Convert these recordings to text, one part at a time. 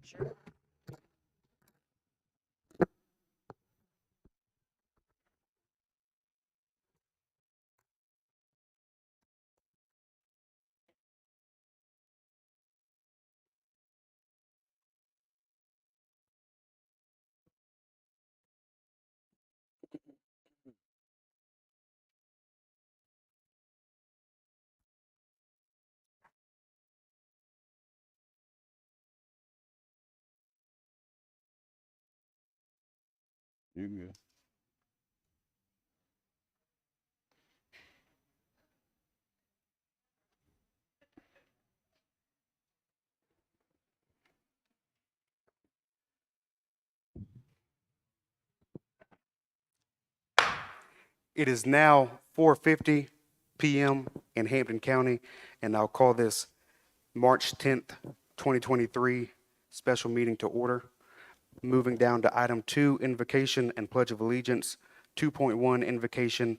Sure. You good? It is now 4:50 p.m. in Hampton County, and I'll call this March 10th, 2023 special meeting to order. Moving down to item 2, invocation and pledge of allegiance. 2.1, invocation.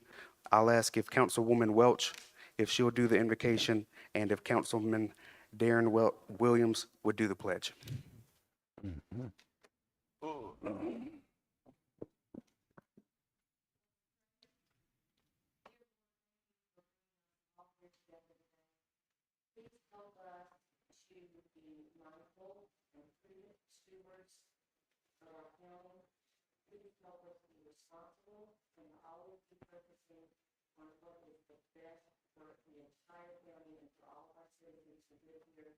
I'll ask if Councilwoman Welch, if she'll do the invocation, and if Councilman Darren Williams would do the pledge. Please help us to be mindful and prudent stewards of our county. Please help us be responsible and always be focusing on what is the best for the entire county and for all of our citizens who live here.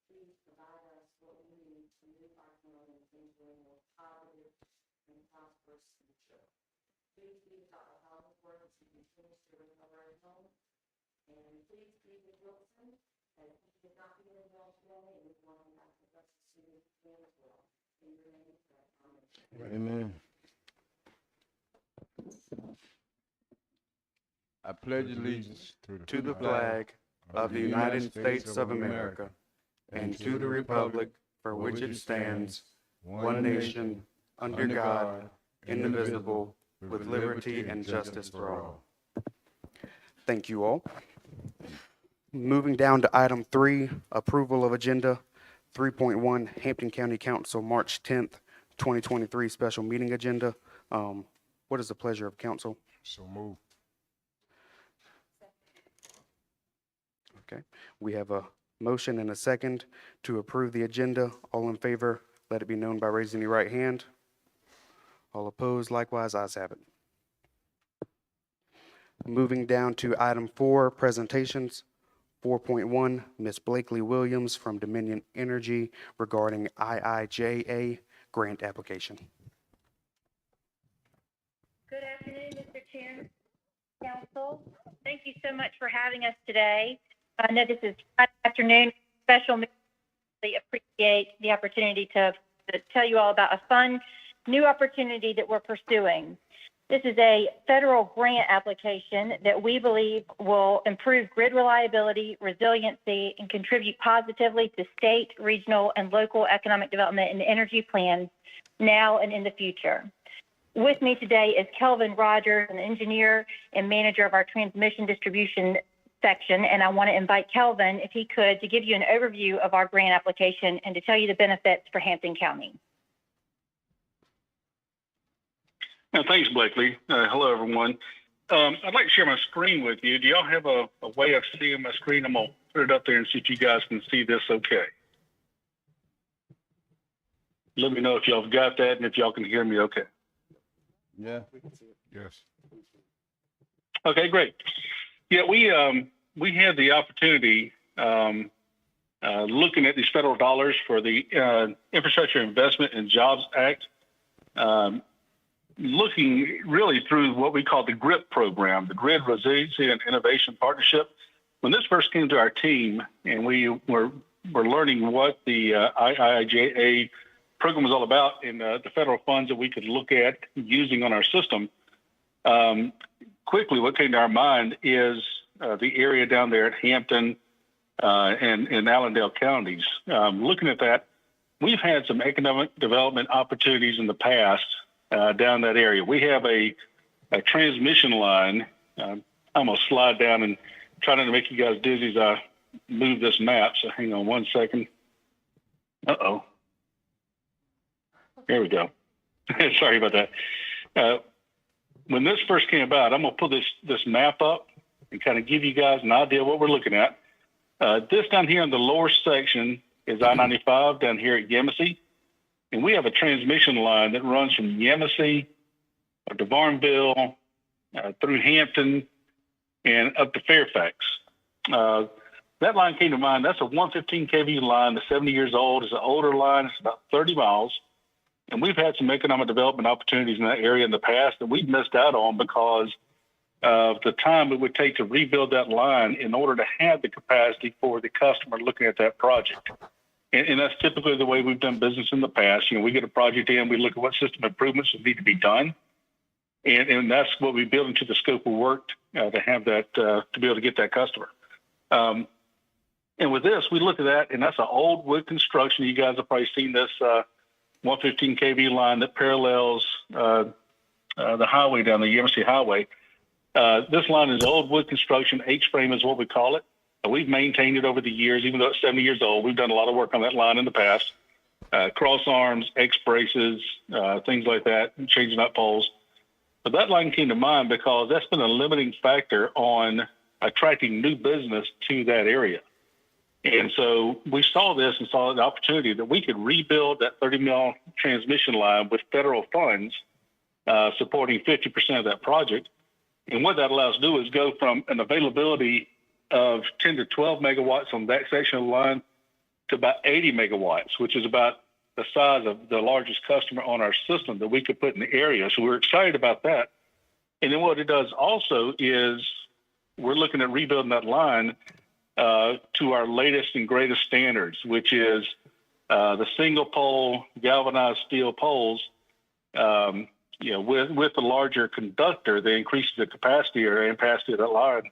Please provide us what we need to move our county into a more positive and prosperous future. Please be Dr. Howard Works who continues to recover at home. And please be with Wilson, as he did not be in well today, and we want him back with us as soon as he can as well. In your name, we pray. Amen. Amen. I pledge allegiance To the flag of the United States of America and to the republic for which it stands, one nation, under God, indivisible, with liberty and justice for all. Thank you all. Moving down to item 3, approval of agenda. 3.1, Hampton County Council, March 10th, 2023 special meeting agenda. What is the pleasure of council? So move. Okay, we have a motion and a second to approve the agenda. All in favor, let it be known by raising your right hand. All opposed, likewise, ayes have it. Moving down to item 4, presentations. 4.1, Ms. Blakely Williams from Dominion Energy regarding IIJA grant application. Good afternoon, Mr. Chair, Council. Thank you so much for having us today. I know this is Friday afternoon special meeting. I appreciate the opportunity to tell you all about a fun new opportunity that we're pursuing. This is a federal grant application that we believe will improve grid reliability, resiliency, and contribute positively to state, regional, and local economic development and energy plans now and in the future. With me today is Kelvin Rogers, an engineer and manager of our transmission distribution section, and I want to invite Kelvin, if he could, to give you an overview of our grant application and to tell you the benefits for Hampton County. Thanks, Blakely. Hello, everyone. I'd like to share my screen with you. Do y'all have a way of seeing my screen? I'm going to put it up there and see if you guys can see this okay. Let me know if y'all have got that and if y'all can hear me okay. Yeah. Yes. Okay, great. Yeah, we had the opportunity looking at these federal dollars for the Infrastructure Investment and Jobs Act, looking really through what we call the GRIP program, the Grid Resiliency and Innovation Partnership. When this first came to our team and we were learning what the IIJA program was all about and the federal funds that we could look at using on our system, quickly what came to our mind is the area down there at Hampton and Allendale counties. Looking at that, we've had some economic development opportunities in the past down that area. We have a transmission line. I'm going to slide down and try not to make you guys dizzy as I move this map. So hang on one second. Uh-oh. There we go. Sorry about that. When this first came about, I'm going to pull this map up and kind of give you guys an idea of what we're looking at. This down here in the lower section is I-95 down here at Yemassee. And we have a transmission line that runs from Yemassee to Varnville, through Hampton, and up to Fairfax. That line came to mind. That's a 115 kV line. That's 70 years old. It's an older line. It's about 30 miles. And we've had some economic development opportunities in that area in the past that we've missed out on because of the time it would take to rebuild that line in order to have the capacity for the customer looking at that project. And that's typically the way we've done business in the past. We get a project in, we look at what system improvements need to be done. And that's what we build into the scope of work to have that, to be able to get that customer. And with this, we look at that, and that's an old wood construction. You guys have probably seen this 115 kV line that parallels the highway down the Yemassee Highway. This line is old wood construction. H-frame is what we call it. We've maintained it over the years, even though it's 70 years old. We've done a lot of work on that line in the past. Cross arms, X braces, things like that, changing up poles. But that line came to mind because that's been a limiting factor on attracting new business to that area. And so we saw this and saw the opportunity that we could rebuild that 30 mil transmission line with federal funds supporting 50% of that project. And what that allows us to do is go from an availability of 10 to 12 megawatts on that section of the line to about 80 megawatts, which is about the size of the largest customer on our system that we could put in the area. So we're excited about that. And then what it does also is we're looking at rebuilding that line to our latest and greatest standards, which is the single pole galvanized steel poles. With the larger conductor, they increase the capacity or ampacity of that line.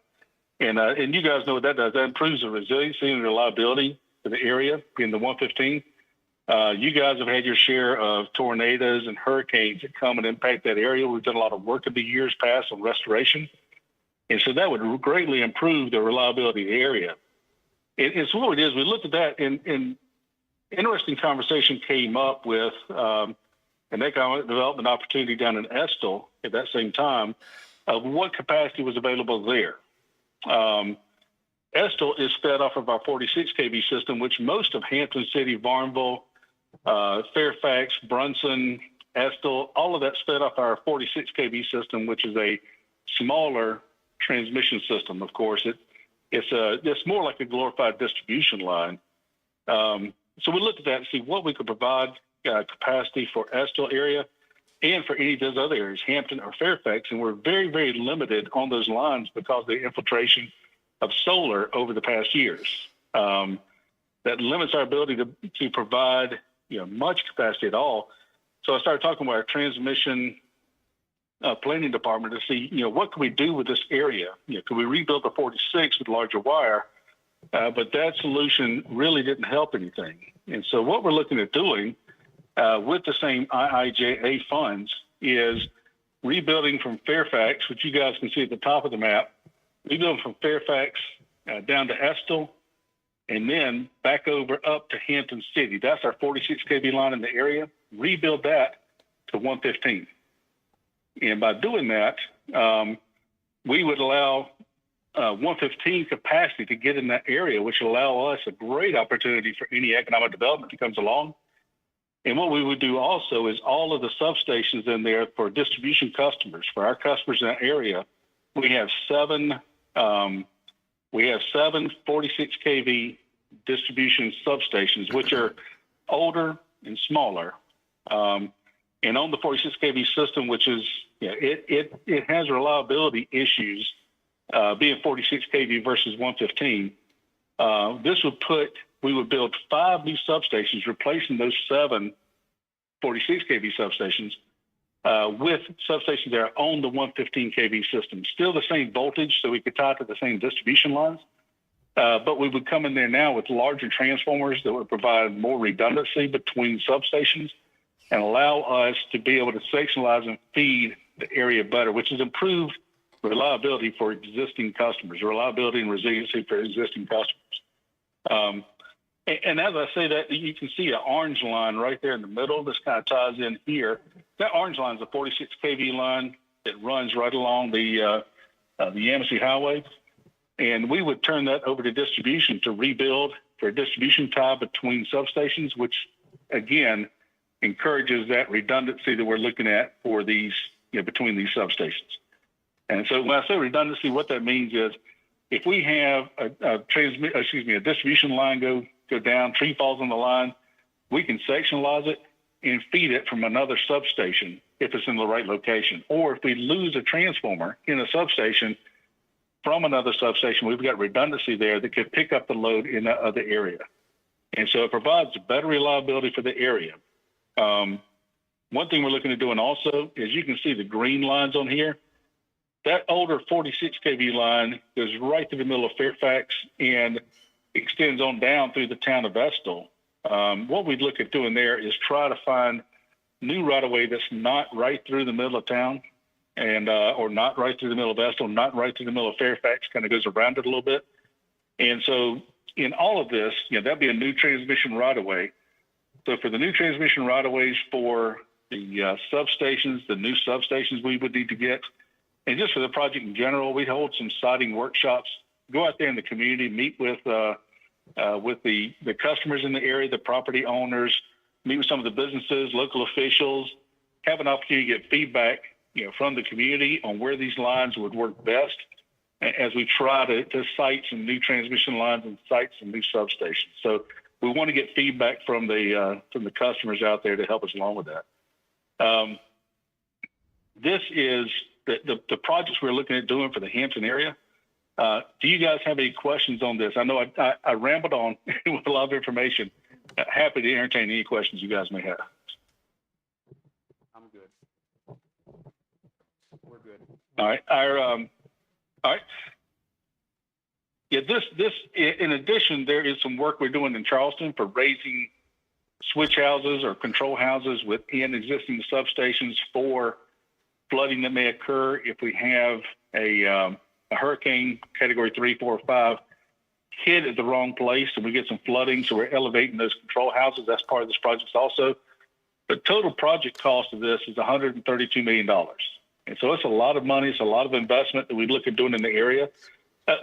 And you guys know what that does. That improves the resiliency and reliability of the area in the 115. You guys have had your share of tornadoes and hurricanes that come and impact that area. We've done a lot of work in the years past on restoration. And so that would greatly improve the reliability of the area. And so what it is, we looked at that, and interesting conversation came up with an economic development opportunity down in Estill at that same time of what capacity was available there. Estill is fed off of our 46 kV system, which most of Hampton City, Varnville, Fairfax, Brunson, Estill, all of that's fed off our 46 kV system, which is a smaller transmission system. Of course, it's more like a glorified distribution line. So we looked at that and see what we could provide capacity for Estill area and for any of those other areas, Hampton or Fairfax. And we're very, very limited on those lines because of the infiltration of solar over the past years. That limits our ability to provide much capacity at all. So I started talking with our transmission planning department to see what can we do with this area. Could we rebuild the 46 with larger wire? But that solution really didn't help anything. And so what we're looking at doing with the same IIJA funds is rebuilding from Fairfax, which you guys can see at the top of the map, rebuilding from Fairfax down to Estill, and then back over up to Hampton City. That's our 46 kV line in the area. Rebuild that to 115. And by doing that, we would allow 115 capacity to get in that area, which will allow us a great opportunity for any economic development that comes along. And what we would do also is all of the substations in there for distribution customers, for our customers in that area, we have seven 46 kV distribution substations, which are older and smaller. And on the 46 kV system, which is, it has reliability issues, being 46 kV versus 115. We would build 5 new substations, replacing those 7 46 kV substations with substations that are on the 115 kV system. Still the same voltage, so we could tie to the same distribution lines. But we would come in there now with larger transformers that would provide more redundancy between substations and allow us to be able to sectionalize and feed the area better, which has improved reliability for existing customers, reliability and resiliency for existing customers. And as I say that, you can see an orange line right there in the middle. This kind of ties in here. That orange line is a 46 kV line that runs right along the Yamasee Highway. And we would turn that over to distribution to rebuild for a distribution tie between substations, which again encourages that redundancy that we're looking at for these, between these substations. And so when I say redundancy, what that means is if we have a distribution line go down, tree falls on the line, we can sectionalize it and feed it from another substation if it's in the right location. Or if we lose a transformer in a substation from another substation, we've got redundancy there that could pick up the load in that other area. And so it provides better reliability for the area. One thing we're looking at doing also is you can see the green lines on here. That older 46 kV line goes right through the middle of Fairfax and extends on down through the town of Vestal. What we'd look at doing there is try to find new right-of-way that's not right through the middle of town and or not right through the middle of Vestal, not right through the middle of Fairfax, kind of goes around it a little bit. And so in all of this, that'd be a new transmission right-of-way. So for the new transmission right-of-ways for the substations, the new substations we would need to get, and just for the project in general, we hold some siting workshops, go out there in the community, meet with the customers in the area, the property owners, meet with some of the businesses, local officials, have an opportunity to get feedback, from the community on where these lines would work best as we try to site some new transmission lines and site some new substations. So we want to get feedback from the customers out there to help us along with that. This is the projects we're looking at doing for the Hampton area. Do you guys have any questions on this? I know I rambled on with a lot of information. Happy to entertain any questions you guys may have. I'm good. We're good. All right. All right. Yeah, this in addition, there is some work we're doing in Charleston for raising switch houses or control houses within existing substations for flooding that may occur if we have a hurricane category 3, 4, or 5 hit at the wrong place and we get some flooding. So we're elevating those control houses. That's part of this project also. The total project cost of this is $132 million. And so it's a lot of money. It's a lot of investment that we look at doing in the area.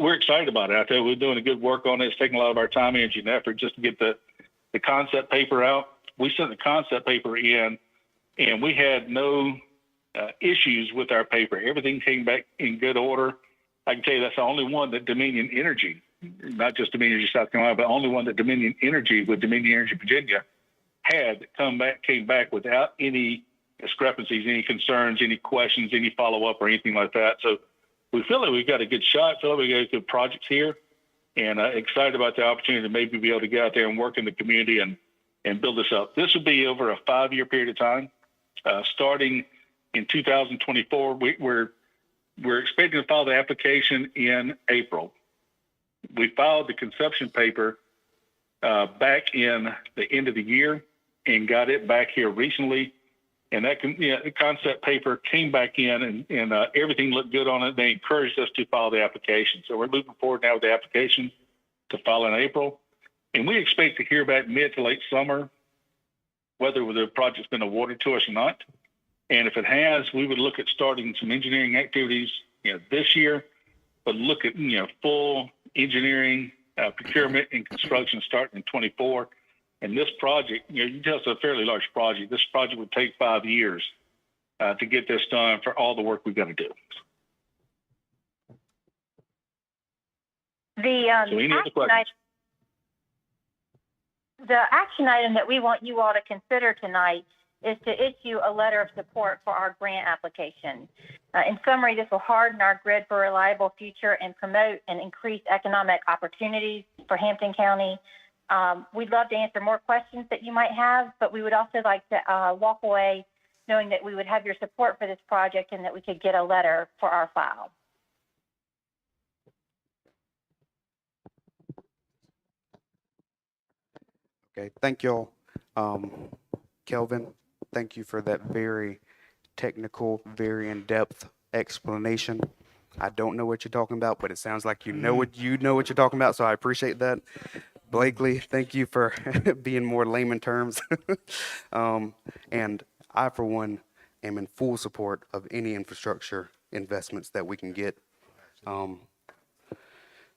We're excited about it out there. We're doing a good work on it. It's taking a lot of our time, energy, and effort just to get the concept paper out. We sent the concept paper in and we had no issues with our paper. Everything came back in good order. I can tell you that's the only one that Dominion Energy, not just Dominion Energy South Carolina, but only one that Dominion Energy with Dominion Energy Virginia had came back without any discrepancies, any concerns, any questions, any follow-up or anything like that. So we feel like we've got a good shot, feel like we got good projects here, and excited about the opportunity to maybe be able to get out there and work in the community and build this up. This would be over a 5-year period of time, starting in 2024. We're expecting to file the application in April. We filed the conception paper back in the end of the year and got it back here recently. And that the concept paper came back in and everything looked good on it. They encouraged us to file the application. So we're moving forward now with the application to file in April. And we expect to hear back mid to late summer whether the project's been awarded to us or not. And if it has, we would look at starting some engineering activities, this year, but look at, full engineering, procurement and construction starting in 24. And this project, you can tell it's a fairly large project. This project would take 5 years to get this done for all the work we've got to do. The action item that we want you all to consider tonight is to issue a letter of support for our grant application. In summary, this will harden our grid for a reliable future and promote and increase economic opportunities for Hampton County. We'd love to answer more questions that you might have, but we would also like to walk away knowing that we would have your support for this project and that we could get a letter for our file. Okay, thank you all. Kelvin, thank you for that very technical, very in-depth explanation. I don't know what you're talking about, but it sounds like you know what you're talking about, so I appreciate that. Blakely, thank you for being more layman terms. And I, for one, am in full support of any infrastructure investments that we can get.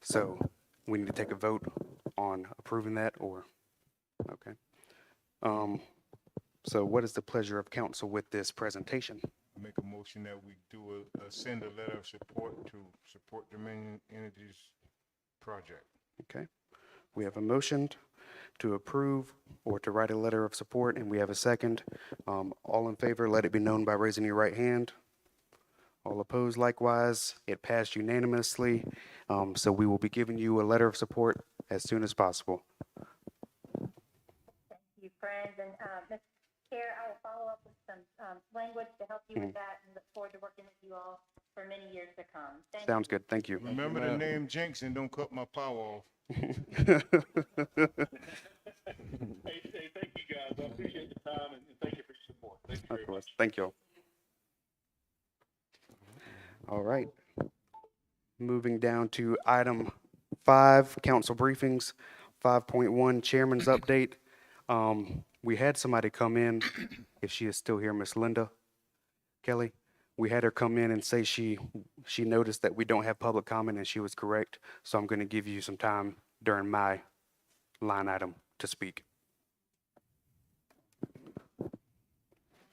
So we need to take a vote on approving that, or, okay. So what is the pleasure of council with this presentation? Make a motion that we send a letter of support to support Dominion Energy's project. Okay. We have a motion to approve or to write a letter of support, and we have a second. All in favor, let it be known by raising your right hand. All opposed likewise. It passed unanimously. So we will be giving you a letter of support as soon as possible. Thank you, friends. And, Mr. Chair, I will follow up with some language to help you with that and look forward to working with you all for many years to come. Thank you. Sounds good. Thank you. Remember the name Jenks and don't cut my power off. Hey, thank you guys. I appreciate the time and thank you for your support. Thank you very Of course. much. Thank you. All right. Moving down to item 5, council briefings. 5.1, chairman's update. We had somebody come in, if she is still here, Miss Linda Kelly. We had her come in and say she noticed that we don't have public comment, and she was correct. So I'm going to give you some time during my line item to speak.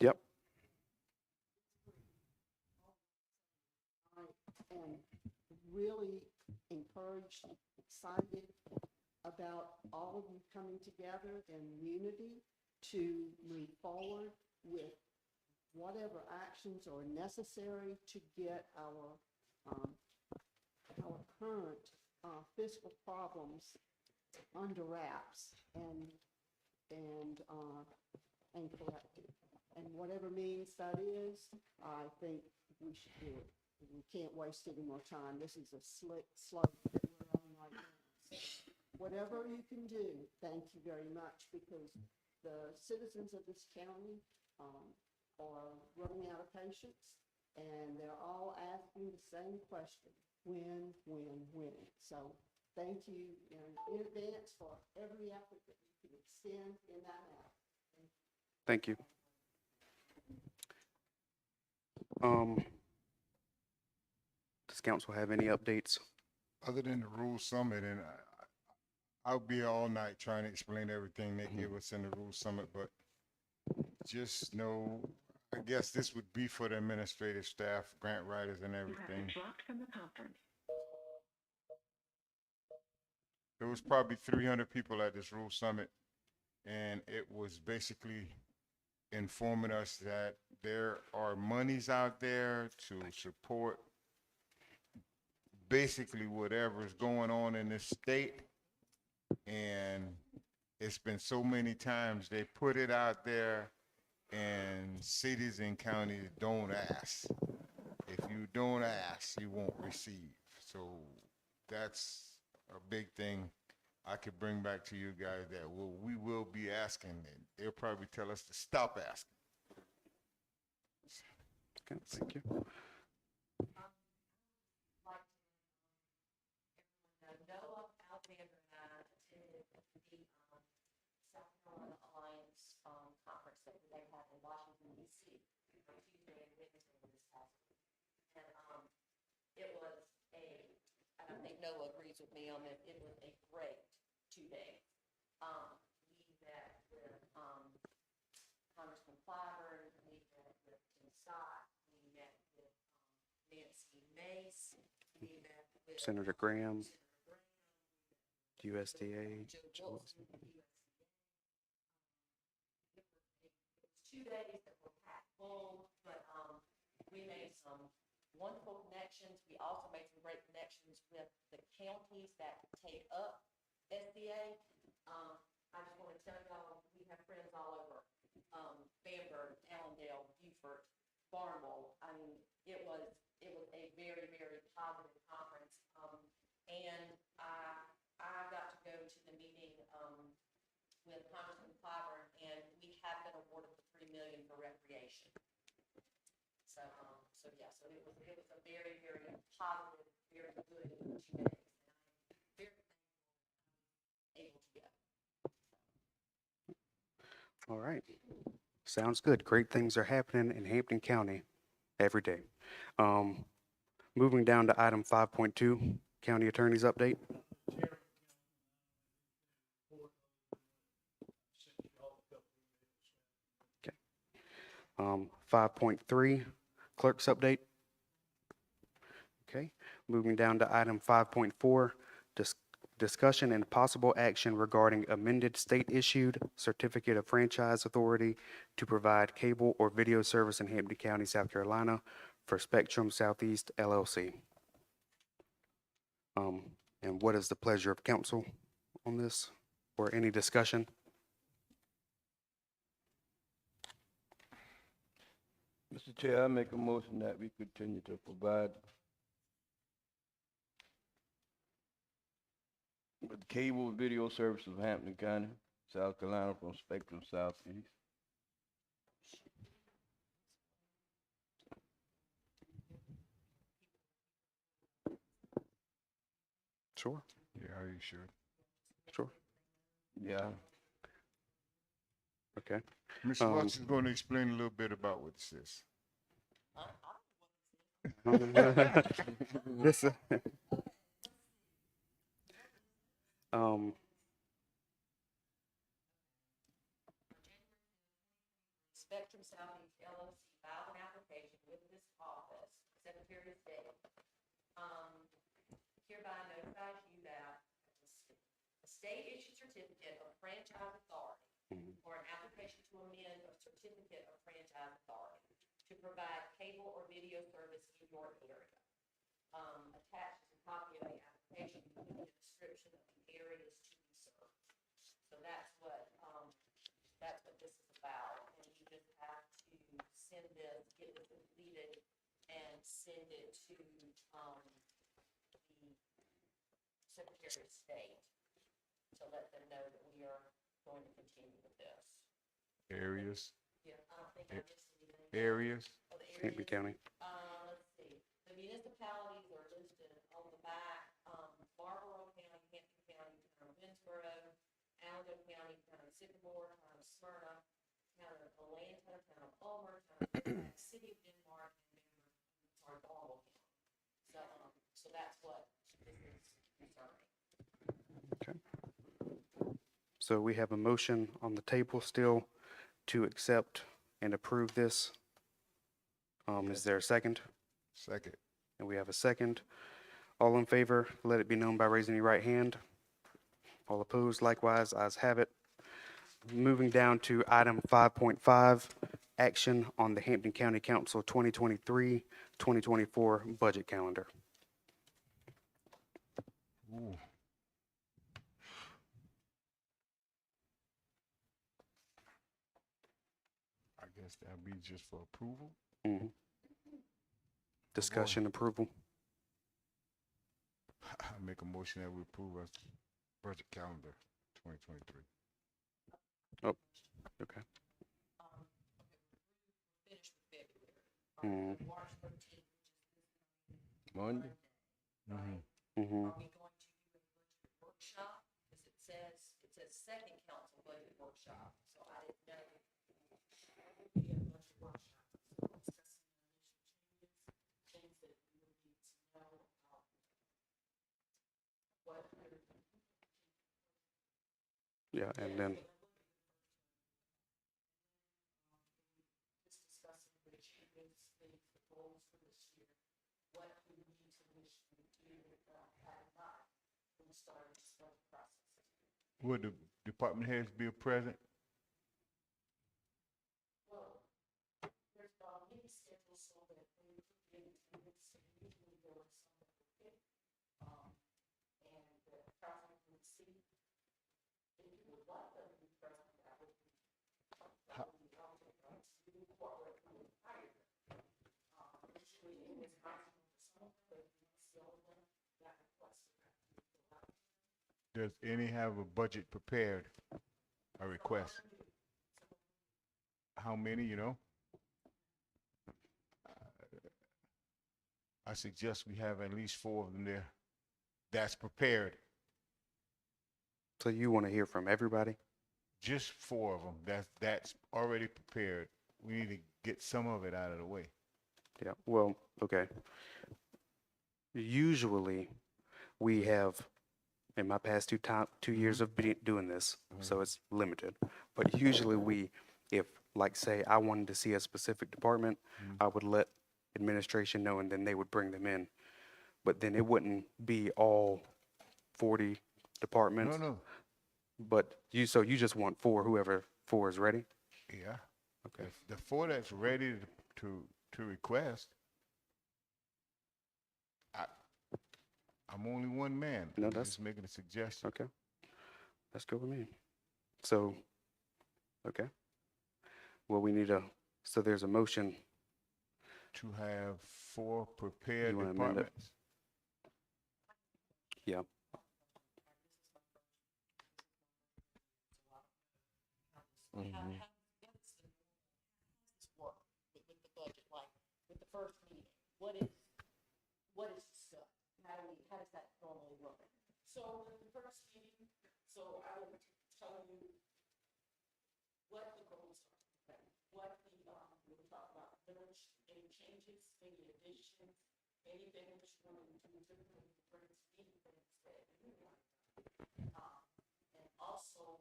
Yep. I am really encouraged, excited about all of you coming together in unity to move forward with whatever actions are necessary to get our current fiscal problems under wraps and corrected. And whatever means that is, I think we should do it. We can't waste any more time. This is a slick slope that we're on right now. So whatever you can do, thank you very much, because the citizens of this county are running out of patience, and they're all asking the same question: when? So thank you in advance for every effort that you can extend in that matter. Thank you. Does council have any updates? Other than the Rule Summit, and I'll be here all night trying to explain everything they gave us in the Rule Summit, but just know, I guess this would be for the administrative staff, grant writers and everything. There was probably 300 people at this Rule Summit, and it was basically informing us that there are monies out there to support basically whatever is going on in this state. And it's been so many times they put it out there and cities and counties don't ask. If you don't ask, you won't receive. So that's a big thing I could bring back to you guys, that we will be asking, and they'll probably tell us to stop asking. Okay, thank you. Noah, Alexander, and I attended the South Carolina Alliance conference that they had in Washington, D.C. on Tuesday and Wednesday this past week. And it was and I think Noah agrees with me on this, it was a great 2 days. We met with Congressman Clyburn, we met with Tim Scott, we met with Nancy Mace, we met with Senator Graham, USDA. Joe Wilson, the USDA. It was 2 days that were packed full, but we made some wonderful connections. We also made some great connections with the counties that take up SBA. I just want to tell y'all, we have friends all over Bamberg, Allendale, Beaufort, Barnwell. I mean, it was a very, very positive conference. And I got to go to the meeting with Congressman Clyburn, and we have been awarded the $3 million for recreation. So yeah, so it was a very, very positive, very good 2 days. And I'm very thankful able to be All right. Sounds good. Great things are happening in Hampton County every day. Moving down to item 5.2, County Attorney's Update. 5.3, Clerk's Update. Okay. Moving down to item 5.4, discussion and possible action regarding amended state-issued certificate of franchise authority to provide cable or video service in Hampton County, South Carolina for Spectrum Southeast LLC. And what is the pleasure of council on this, or any discussion? Mr. Chair, I make a motion that we continue to provide with cable video services of Hampton County, South Carolina from Spectrum Southeast. Sure, Yeah, are you sure? sure. Yeah. Okay. Mr. Watson is going to explain a little bit about what this is. This, Spectrum Southeast LLC filed an application with this office, Secretary of State. Hereby notifies you that a state-issued certificate of franchise authority or an application to amend a certificate of franchise authority to provide cable or video service in your area. Attached is a copy of the application with a description of the areas to be served. So that's what this is about, and you just have to send this, get it completed, and send it to, the Secretary of State to let them know that we are going to continue with this. Areas, Yeah, I don't think I missed anything. areas. Oh, the Hampton areas, County. let's see, the municipalities are listed on the back, Marlboro County, Hampton County, Town of Winsboro, Allendale County, Town of Sycamore, Town of Smyrna, Town of Atlanta, Town of Ulmer, Town of Fairfax, City of Denmark, and Baltimore County. So that's what this is concerning. Okay. So we have a motion on the table still to accept and approve this. Is there a second? Second. And we have a second. All in favor, let it be known by raising your right hand. All opposed, likewise, ayes have it. Moving down to item 5.5, action on the Hampton County Council 2023-2024 budget calendar. Ooh. I guess that'll be just for approval. Mhm. Discussion approval. I make a motion that we approve our budget calendar 2023. Okay. Finished with February. Mhm. March 13th, Monday? Mm-hmm. Mhm. are we going to do a budget workshop? Because it says second council budget workshop, so I didn't know. It would be a budget workshop, so discussing the initial changes, things that we would need to know about what we're. Yeah, and then, Just discussing the changes, the goals for this year, what we need to wish to do, have in mind when we start the process. Would the department heads be present? Well, there's many schedules so that we could be attendance, and usually there are some that will fit. And the traffic would see. If you would like them to be present, that would be. That would be helpful, right? So we incorporate them in higher. Usually it is maximum for some, but if you see all of them, that request. Does any have a budget prepared, a request? How many, you know? I suggest we have at least 4 of them there that's prepared. so you want to hear from everybody? just 4 of them, that's already prepared. We need to get some of it out of the way. Yeah, well, okay. Usually, we have, in my past 2 years of doing this, so it's limited. But usually if, like, say, I wanted to see a specific department, I would let administration know, and then they would bring them in. But then it wouldn't be all 40 departments. No, But so you just want 4, whoever 4 is ready? yeah. Okay. The 4 that's ready to request, I'm only one man. No, I'm that's- just making a suggestion. Okay. That's good with me. So, okay. Well, so there's a motion. To have 4 prepared You wanna amend it? departments. Yeah. Mhm. How does this work with the budget, like with the first meeting? What is discussed? How does that normally work? So with the first meeting, so I will tell you what the goals are, okay? What we'll talk about village, any changes, any additions, anything that you want to do differently, brings anything that you want. And also,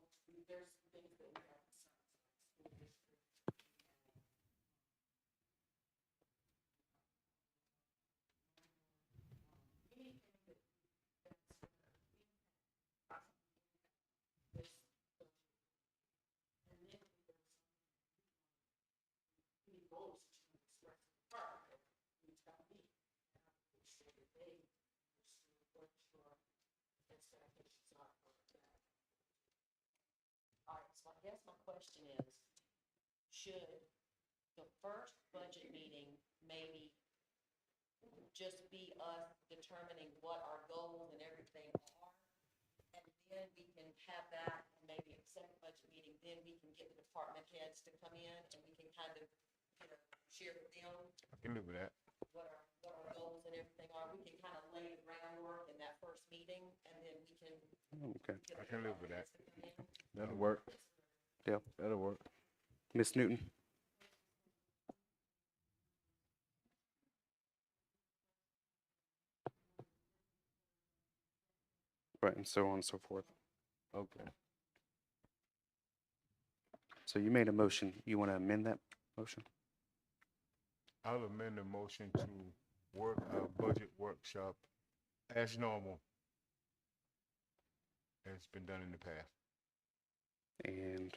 there's some things that we have concerns like school district. Anything that's this, and then there's any goals that you express in the department, you tell me, and I will make sure that they understand what your expectations are for that. All right, so I guess my question is, should the first budget meeting maybe just be us determining what our goals and everything are? And then we can have that, and maybe at the second budget meeting, then we can get the department heads to come in and we can kind of, share with them I can live with that. what our goals and everything are. We can kind of lay the groundwork in that first meeting, and then we can Okay. get I the can live with department that. heads to come in. That'll work. Yeah. That'll work. Ms. Newton? Right, and so on and so forth. Okay. So you made a motion. You want to amend that motion? I'll amend the motion to work our budget workshop as normal, as it's been done in the past. And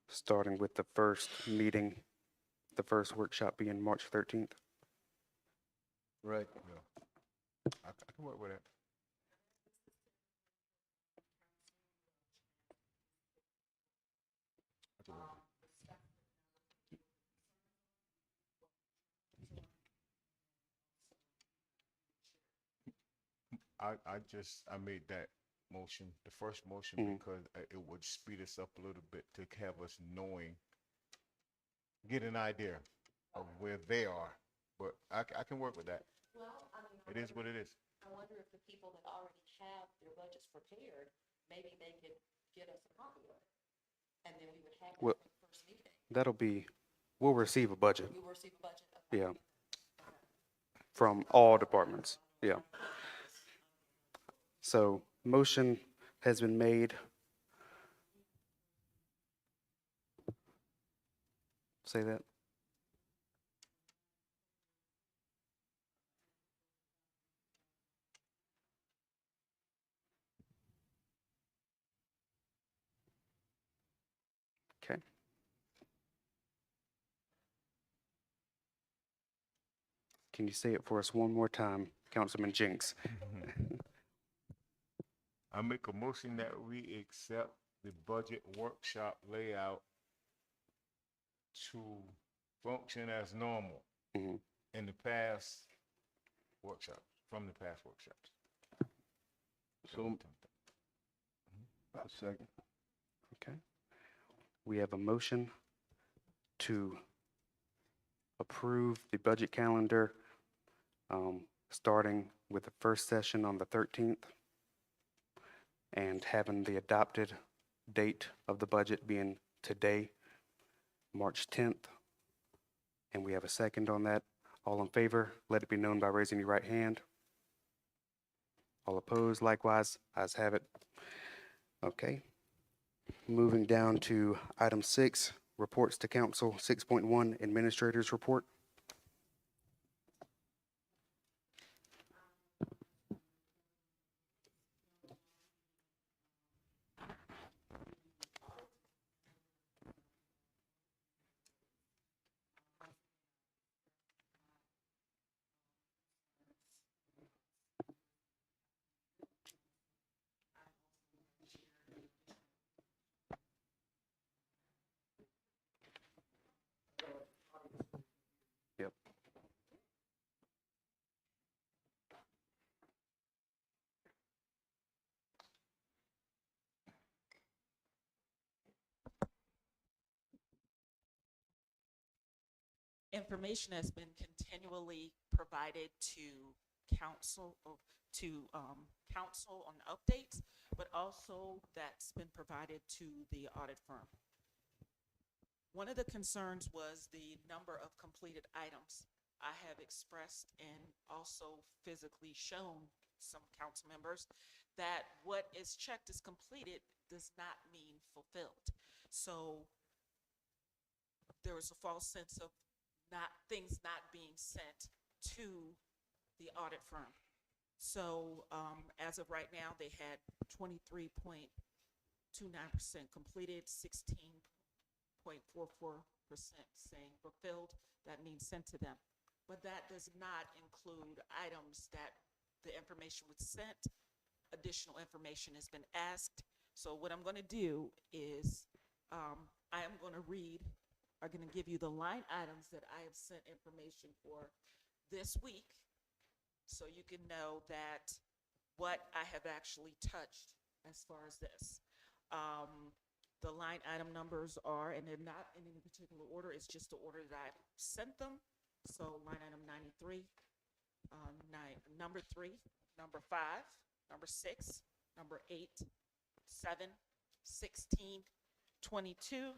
starting with the first meeting, the first workshop being March 13th? Right. Yeah. I can work with that. I can work with it. I made that motion, the first motion, Mhm. because it would speed us up a little bit to have us knowing, get an idea of where they are. But I can work with that. Well, I mean, It is what it is. I wonder if the people that already have their budgets prepared, maybe they could get us a copy of it. And then we would have that Well- for the first meeting. We'll receive a budget, We will receive a budget. Okay. yeah, from all departments, yeah. So motion has been made. Say that. Okay. Can you say it for us one more time, Councilman Jinks? I make a motion that we accept the budget workshop layout to function as normal Mhm. in the past workshops, from the past workshops. So, a second. Okay. We have a motion to approve the budget calendar, starting with the first session on the 13th and having the adopted date of the budget being today, March 10th. And we have a second on that. All in favor, let it be known by raising your right hand. All opposed, likewise, ayes have it. Okay. Moving down to item 6, reports to council. 6.1, administrators report. Yep. Information has been continually provided to council, council on updates, but also that's been provided to the audit firm. One of the concerns was the number of completed items. I have expressed and also physically shown some council members that what is checked as completed does not mean fulfilled. So there was a false sense of things not being sent to the audit firm. So as of right now, they had 23.29% completed, 16.44% saying fulfilled. That means sent to them. But that does not include items that the information was sent. Additional information has been asked. So what I'm going to do is I am going to give you the line items that I have sent information for this week, so you can know that what I have actually touched as far as this. The line item numbers are, and they're not in any particular order, it's just the order that I sent them. So line item 93, number 3, number 5, number 6, number 8, 7, 16, 22,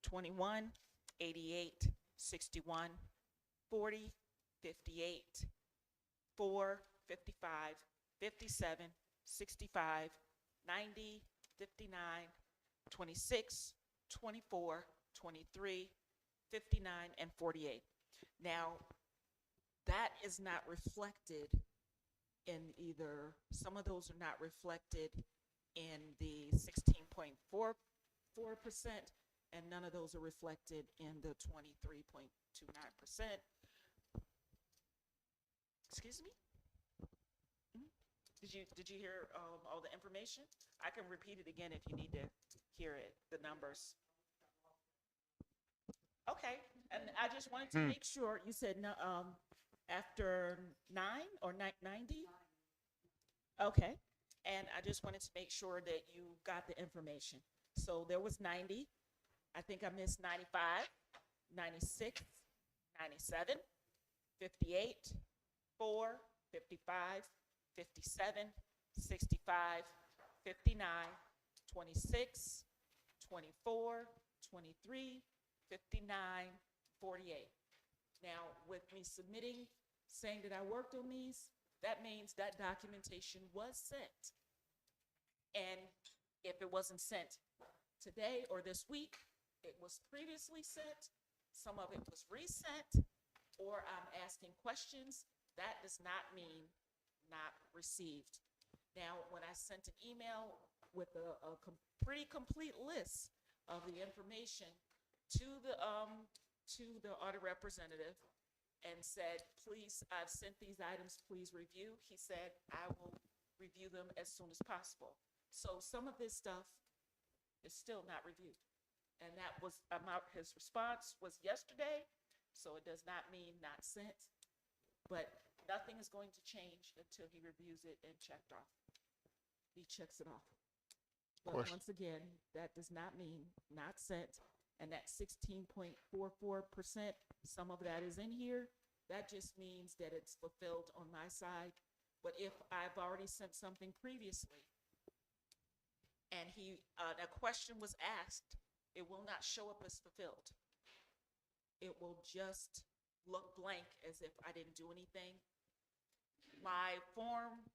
21, 88, 61, 40, 58, 4, 55, 57, 65, 90, 59, 26, 24, 23, 59, and 48. Now, that is not reflected in either, some of those are not reflected in the 16.44%, and none of those are reflected in the 23.29%. Excuse me? Did you hear all the information? I can repeat it again if you need to hear it, the numbers. Okay, and I just wanted to make sure, you said no, after 9 or 90? Okay, and I just wanted to make sure that you got the information. So there was 90, I think I missed 95, 96, 97, 58, 4, 55, 57, 65, 59, 26, 24, 23, 59, 48. Now, with me submitting, saying that I worked on these, that means that documentation was sent. And if it wasn't sent today or this week, it was previously sent, some of it was resent, or I'm asking questions, that does not mean not received. Now, when I sent an email with a pretty complete list of the information to the audit representative and said, please, I've sent these items, please review. He said, I will review them as soon as possible. So some of this stuff is still not reviewed. And that was, his response was yesterday, so it does not mean not sent, but nothing is going to change until he reviews it and checked off. He checks it off. But once again, that does not mean not sent. And that 16.44%, some of that is in here. That just means that it's fulfilled on my side. But if I've already sent something previously, and a question was asked, it will not show up as fulfilled. It will just look blank as if I didn't do anything. My form,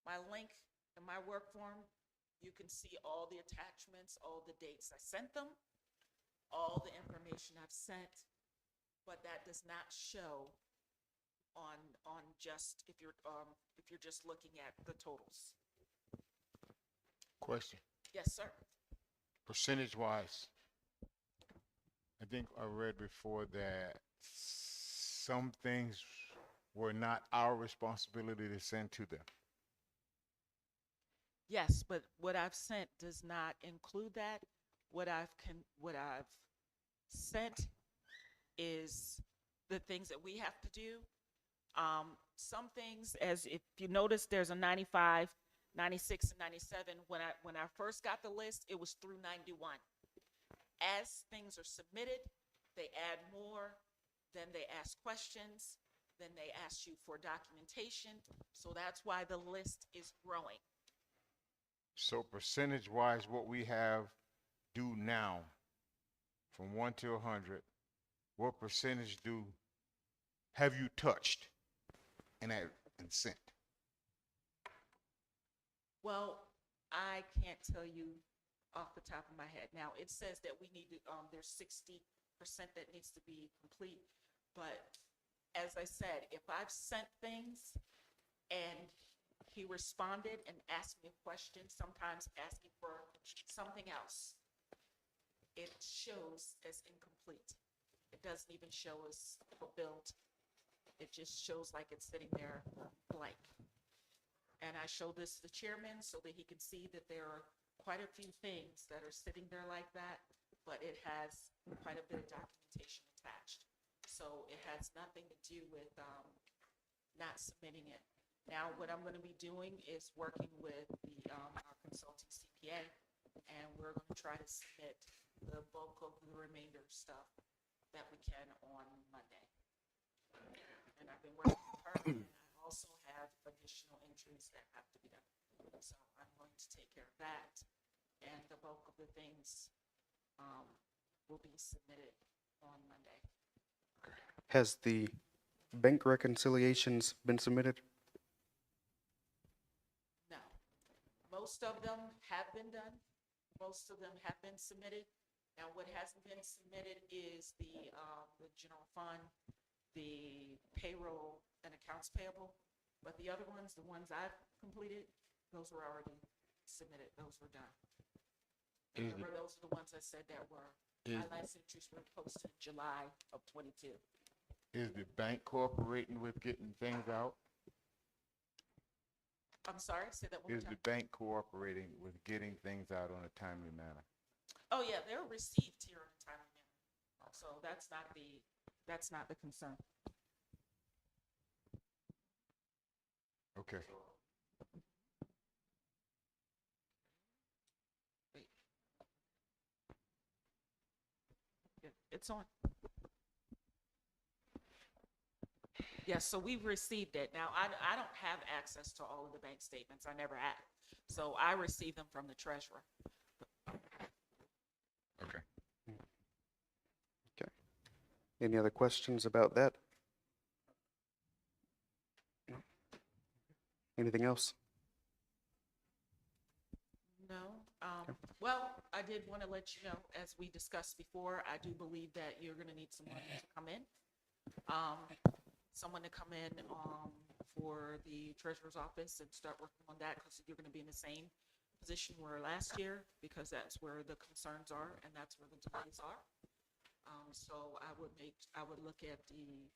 my link, and my work form, you can see all the attachments, all the dates I sent them, all the information I've sent, but that does not show on just if you're just looking at the totals. Question, Yes, sir. percentage wise, I think I read before that some things were not our responsibility to send to them. Yes, but what I've sent does not include that. What I've sent is the things that we have to do. Some things, as if you notice, there's a 95, 96, and 97. When I first got the list, it was through 91. As things are submitted, they add more, then they ask questions, then they ask you for documentation. So that's why the list is growing. So percentage wise, what we have due now, from 1 to 100, what percentage have you touched and sent? Well, I can't tell you off the top of my head. Now, it says that we need to, there's 60% that needs to be complete. But as I said, if I've sent things and he responded and asked me a question, sometimes asking for something else, it shows as incomplete. It doesn't even show as fulfilled. It just shows like it's sitting there blank. And I show this to the chairman so that he can see that there are quite a few things that are sitting there like that, but it has quite a bit of documentation attached. So it has nothing to do with not submitting it. Now, what I'm going to be doing is working with our consulting CPA, and we're going to try to submit the bulk of the remainder stuff that we can on Monday. And I've been working with her, and I also have additional entries that have to be done. So I'm going to take care of that, and the bulk of the things will be submitted on Monday. Has the bank reconciliations been submitted? No. Most of them have been done. Most of them have been submitted. Now, what hasn't been submitted is the general fund, the payroll, and accounts payable. But the other ones, the ones I've completed, those were already submitted. Those were done. Remember, those are the ones I said that were, my last entries were posted in July of 22. Is the bank cooperating with getting things out? I'm sorry, say that one more Is the time. bank cooperating with getting things out on a timely manner? Oh, yeah, they're received here in a timely manner. So that's not the concern. Okay. Wait. Yeah, it's on. Yes, so we've received it. Now, I don't have access to all of the bank statements. I never had. So I receive them from the treasurer. Okay. Okay. Any other questions about that? No? Anything else? No. Well, I did want to let you know, as we discussed before, I do believe that you're going to need someone to come in. Someone to come in for the treasurer's office and start working on that, because you're going to be in the same position we were last year, because that's where the concerns are and that's where the delays are. So I would look at the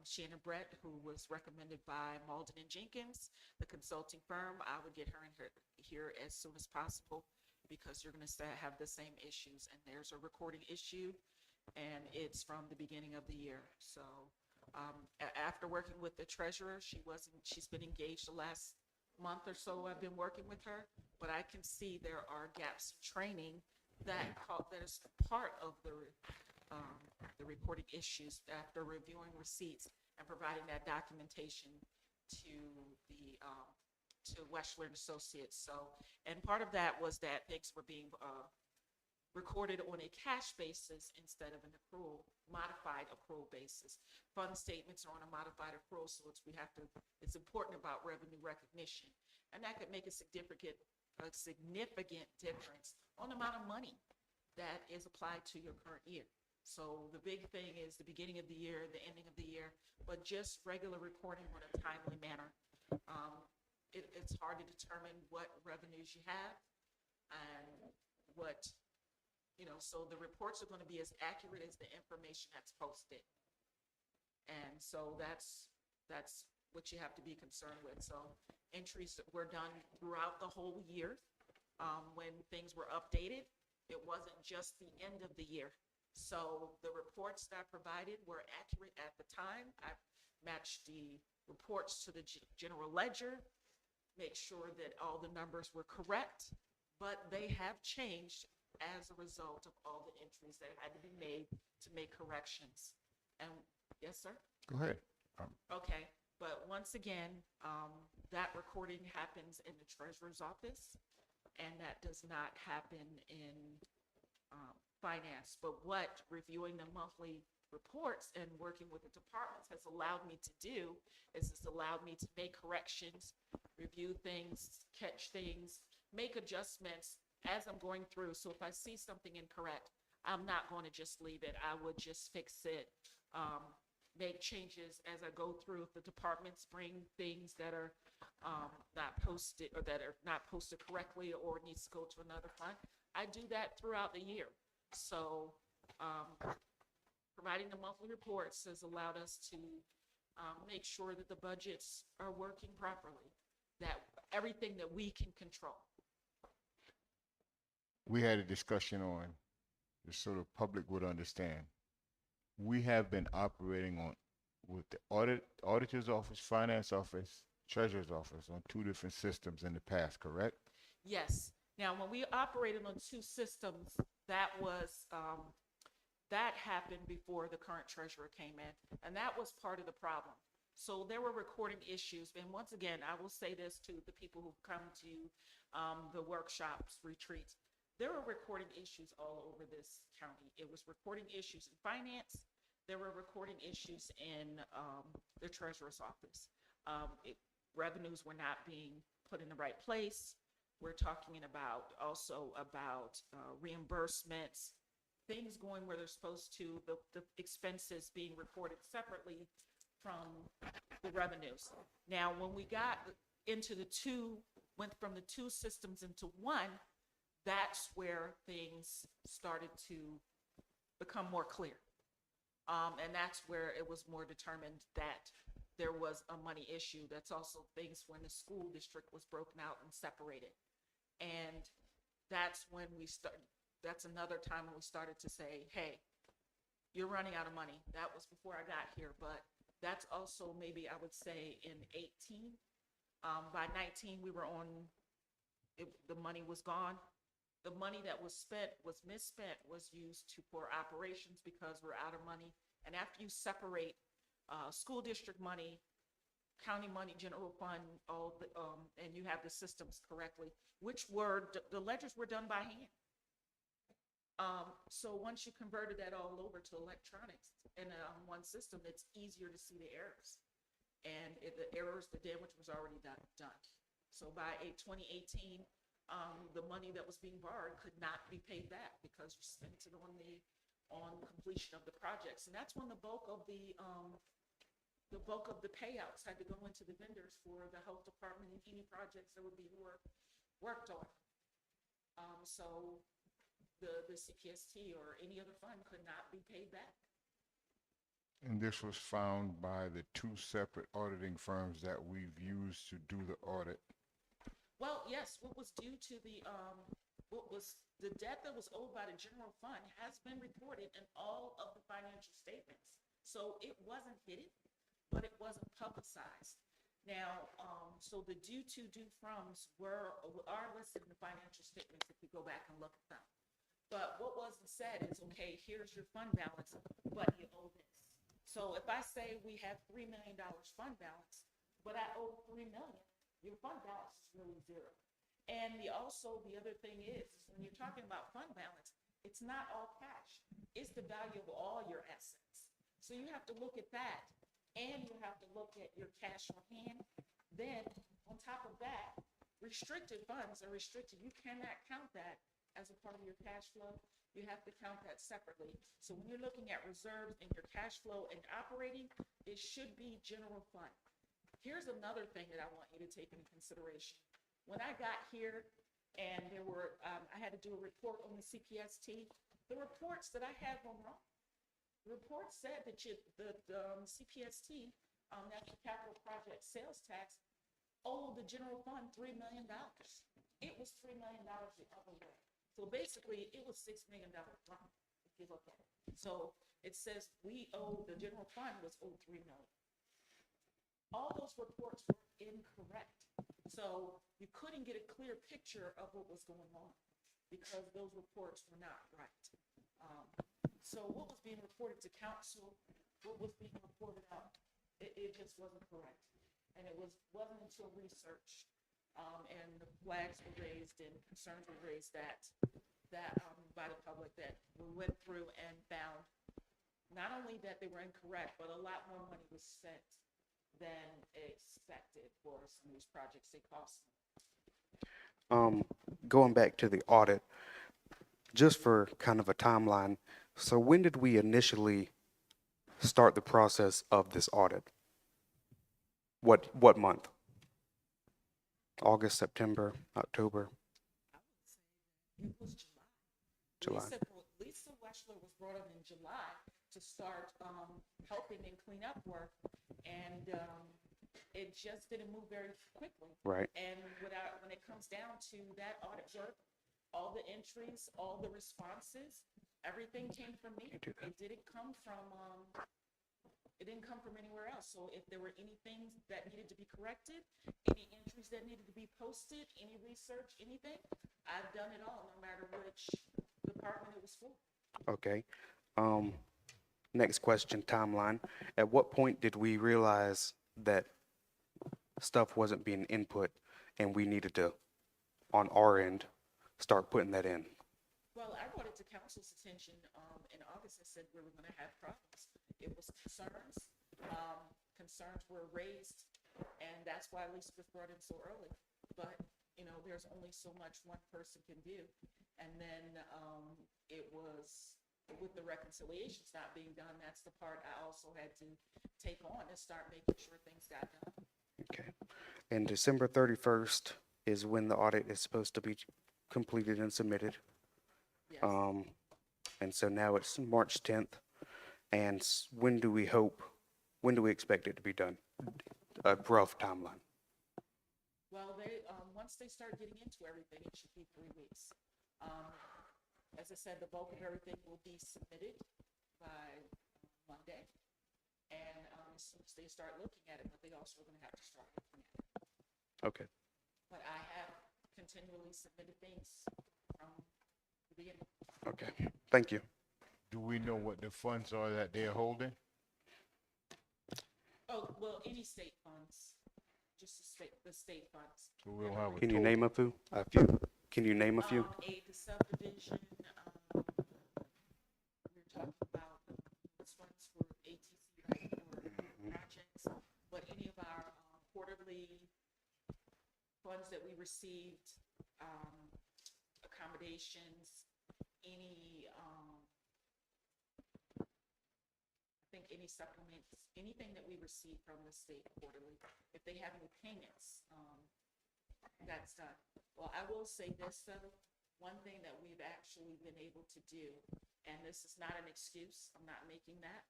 Shannon Brett, who was recommended by Malden and Jenkins, the consulting firm. I would get her in here as soon as possible, because you're going to have the same issues, and there's a recording issue, and it's from the beginning of the year. So after working with the treasurer, she's been engaged the last month or so. I've been working with her, but I can see there are gaps in training that is part of the reporting issues after reviewing receipts and providing that documentation to to Westler and Associates. So, and part of that was that things were being recorded on a cash basis instead of an accrual, modified accrual basis. Fund statements are on a modified accrual, so it's important about revenue recognition. And that could make a significant difference on the amount of money that is applied to your current year. So the big thing is the beginning of the year, the ending of the year, but just regular reporting in a timely manner. It's hard to determine what revenues you have and what, so the reports are going to be as accurate as the information that's posted. And so that's what you have to be concerned with. So entries were done throughout the whole year. When things were updated, it wasn't just the end of the year. So the reports that I provided were accurate at the time. I matched the reports to the general ledger, make sure that all the numbers were correct, but they have changed as a result of all the entries that had to be made to make corrections. And yes, sir? Go ahead. Okay, but once again, that recording happens in the treasurer's office, and that does not happen in finance. But what reviewing the monthly reports and working with the departments has allowed me to do is it's allowed me to make corrections, review things, catch things, make adjustments as I'm going through. So if I see something incorrect, I'm not going to just leave it. I would just fix it, make changes as I go through. If the departments bring things that are not posted or that are not posted correctly or needs to go to another fund, I do that throughout the year. So providing the monthly reports has allowed us to make sure that the budgets are working properly, that everything that we can control. We had a discussion on, just so the public would understand. We have been operating with the auditor's office, finance office, treasurer's office on 2 different systems in the past, correct? Yes. Now, when we operated on 2 systems, that happened before the current treasurer came in, and that was part of the problem. So there were recording issues, and once again, I will say this to the people who come to the workshops, retreats. There were recording issues all over this county. It was recording issues in finance. There were recording issues in the treasurer's office. Revenues were not being put in the right place. We're talking about also about reimbursements, things going where they're supposed to, the expenses being reported separately from the revenues. Now, when we got into went from the 2 systems into 1, that's where things started to become more clear. And that's where it was more determined that there was a money issue. That's also things when the school district was broken out and separated. And that's when that's another time when we started to say, hey, you're running out of money. That was before I got here, but that's also maybe I would say in 18. By 19, we were the money was gone. The money that was spent was misspent, was used for operations because we're out of money. And after you separate school district money, county money, general fund, and you have the systems correctly, the ledgers were done by hand. So once you converted that all over to electronics in one system, it's easier to see the errors. And the damage was already done. So by 2018, the money that was being borrowed could not be paid back because you spent it on completion of the projects. And that's when the bulk of the payouts had to go into the vendors for the health department and any projects that would be worked on. So the CPST or any other fund could not be paid back. And this was found by the 2 separate auditing firms that we've used to do the audit. Well, yes, what was due to the debt that was owed by the general fund has been reported in all of the financial statements. So it wasn't hidden, but it wasn't publicized. Now, so the due froms are listed in the financial statements if you go back and look at them. But what wasn't said is, okay, here's your fund balance, but you owe this. So if I say we have $3 million fund balance, but I owe $3 million, your fund balance is really zero. And the other thing is when you're talking about fund balance, it's not all cash. It's the value of all your assets. So you have to look at that, and you have to look at your cash on hand. Then, on top of that, restricted funds are restricted. You cannot count that as a part of your cash flow. You have to count that separately. So when you're looking at reserves in your cash flow and operating, it should be general fund. Here's another thing that I want you to take into consideration. When I got here and I had to do a report on the CPST, the reports that I had were wrong. The report said that the CPST, National Capital Project Sales Tax, owed the general fund $3 million. It was $3 million the other way. So basically, it was $6 million wrong, if you look at it. So it says the general fund was owed $3 million. All those reports were incorrect. So you couldn't get a clear picture of what was going on because those reports were not right. So what was being reported to council, what was being reported out, it just wasn't correct. And it wasn't until research and the flags were raised and concerns were raised that by the public that we went through and found not only that they were incorrect, but a lot more money was spent than expected for some of these projects. They cost. Going back to the audit, just for kind of a timeline, so when did we initially start the process of this audit? What month? August, September, October? It was July. Lisa Weschler was brought in July to start helping and clean up work, and it just didn't move very quickly. Right. And when it comes down to that audit work, all the entries, all the responses, everything came from me. It didn't come from anywhere else. So if there were anything that needed to be corrected, any entries that needed to be posted, any research, anything, I've done it all, no matter which department it was for. Okay. Next question, timeline. At what point did we realize that stuff wasn't being input and we needed to, on our end, start putting that in? Well, I brought it to council's attention in August. I said we were going to have problems. It was concerns. Concerns were raised, and that's why Lisa was brought in so early. But, there's only so much one person can do. And then it was with the reconciliations not being done, that's the part I also had to take on and start making sure things got done. Okay. And December 31st is when the audit is supposed to be completed and submitted. Yes. And so now it's March 10th. And when do we expect it to be done? A rough timeline. Well, once they start getting into everything, it should be 3 weeks. As I said, the bulk of everything will be submitted by Monday. And as soon as they start looking at it, but they also are going to have to start looking at it. Okay. But I have continually submitted things from the beginning. Okay. Thank you. Do we know what the funds are that they're holding? Oh, well, any state funds, just the state funds. So we don't have a Can you total. name a few? Can you name a few? Aid to subdivision, we're talking about this one's for ATC, right, for projects, but any of our quarterly funds that we received, accommodations, any supplements, anything that we receive from the state quarterly, if they have any payments, that's done. Well, I will say this though, one thing that we've actually been able to do, and this is not an excuse, I'm not making that,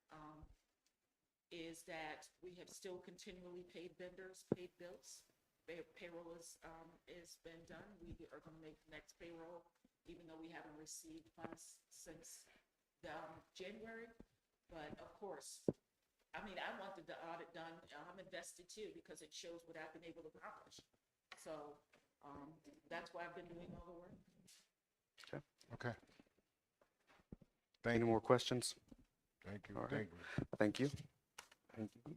is that we have still continually paid vendors, paid bills. Payroll is been done. We are going to make the next payroll, even though we haven't received funds since January. But of course, I mean, I wanted the audit done. I'm invested too because it shows what I've been able to accomplish. So that's why I've been doing all the work. Okay. Any more questions? Thank you. All right. Thank you. Thank you.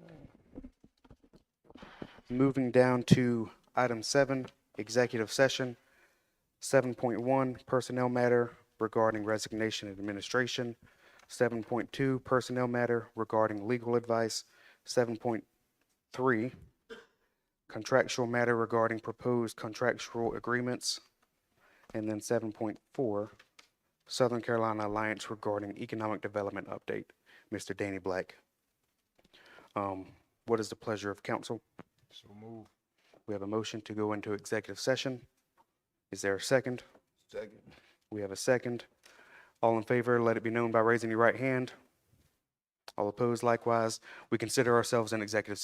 Moving down to Item 7, executive session. 7.1, personnel matter regarding resignation and administration. 7.2, personnel matter regarding legal advice. 7.3, contractual matter regarding proposed contractual agreements. And then 7.4, Southern Carolina Alliance regarding economic development update. Mr. Danny Black. What is the pleasure of council? So move. We have a motion to go into executive session. Is there a second? Second. We have a second. All in favor, let it be known by raising your right hand. All opposed likewise. We consider ourselves in executive